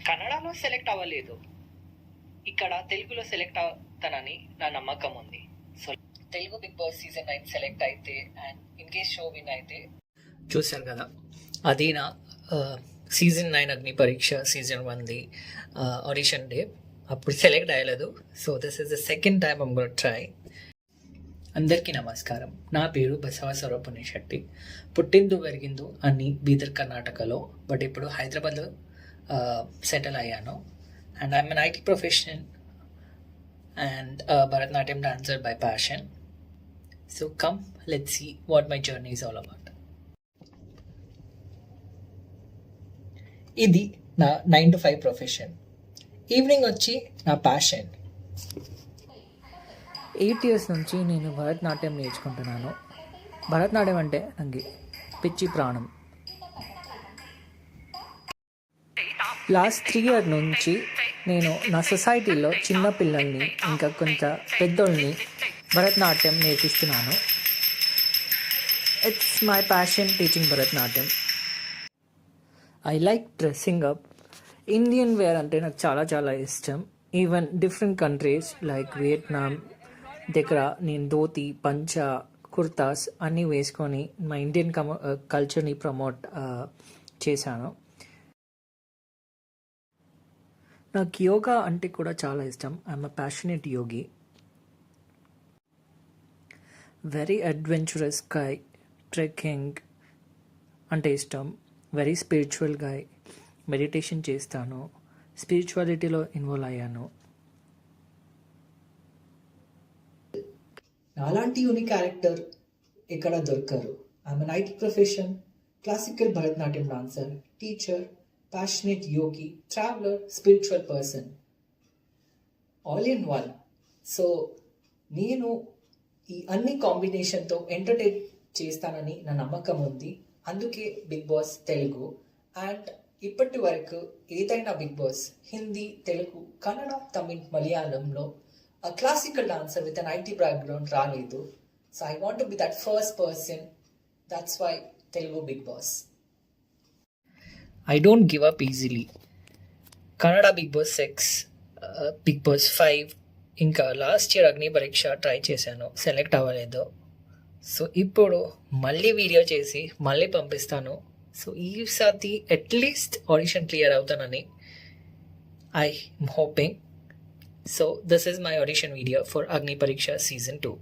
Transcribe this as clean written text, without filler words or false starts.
కన్నడలో సెలెక్ట్ అవ్వలేదు, ఇక్కడ తెలుగులో సెలెక్ట్ అవుతానని నా నమ్మకం ఉంది. So Telugu Bigg Boss season 9 select అయితే and in case show win అయితే చూశారు కదా, అది నా సీజన్ 9 అగ్ని పరీక్ష సీజన్ 1ది ఆడిషన్ డే. అప్పుడు సెలెక్ట్ అయ్యలేదు. So this is the second time I'm gonna try. అందరికీ నమస్కారం. నా పేరు బసవస్వరూప్ పుణ్యశెట్టి. పుట్టిందు పెరిగిందు అన్ని బీదర్ కర్ణాటకలో, బట్ ఇప్పుడు హైదరాబాద్లో సెటిల్ అయ్యాను. And I'm an IT professional and a Bharatanatyam dancer by passion. So come, let's see what my journey is all about. ఇది నా 9 to 5 ప్రొఫెషన్. ఈవినింగ్ వచ్చి నా ప్యాషన్. 8 years నుంచి నేను భరతనాట్యం నేర్చుకుంటున్నాను. భరతనాట్యం అంటే నాకు పిచ్చి ప్రాణం. లాస్ట్ 3 years నుంచి నేను నా సొసైటీలో చిన్న పిల్లల్ని ఇంకా కొంచెం పెద్దోళ్ళని భరతనాట్యం నేర్పిస్తున్నాను. It's my passion teaching Bharatanatyam. I like dressing up. Indian wear అంటే నాకు చాలా చాలా ఇష్టం. Even different countries like Vietnam దగ్గర నేను ధోతి, పంచ, కుర్తాస్ అన్నీ వేసుకొని మా ఇండియన్ కల్చర్ని ప్రమోట్ చేశాను. నాకు యోగా అంటే కూడా చాలా ఇష్టం. I'm a passionate Yogi. Very adventurous guy. Trekking అంటే ఇష్టం. Very spiritual guy. మెడిటేషన్ చేస్తాను. స్పిరిచువాలిటీలో ఇన్వాల్వ్ అయ్యాను. నాలాంటి యూనిక్ క్యారెక్టర్ ఎక్కడ దొరకరు. I'm an IT profession, classical Bharatanatyam dancer, teacher, passionate yogi, traveler, spiritual person, all in one. So నేను ఈ అన్ని కాంబినేషన్తో ఎంటర్టైన్ చేస్తానని నా నమ్మకం ఉంది. అందుకే బిగ్ బాస్ తెలుగు. అండ్ ఇప్పటి వరకు ఏదైనా బిగ్ బాస్ హిందీ, తెలుగు, కన్నడ, తమిళ్, మలయాళంలో classical dancer with an IT background రాలేదు. So I want to be that first person. That's why Telugu Bigg Boss. I don't give up easily. Kannada Big Boss 6, Big Boss 5, ఇంకా last year అగ్ని పరీక్ష try చేశాను, select అవ్వలేదు. So ఇప్పుడు మళ్ళీ video చేసి మళ్ళీ పంపిస్తాను. సో ఈసారి అట్లీస్ట్ ఆడిషన్ క్లియర్ అవుతానని I'm hoping. So this is my audition video for అగ్ని పరీక్ష సీజన్ 2.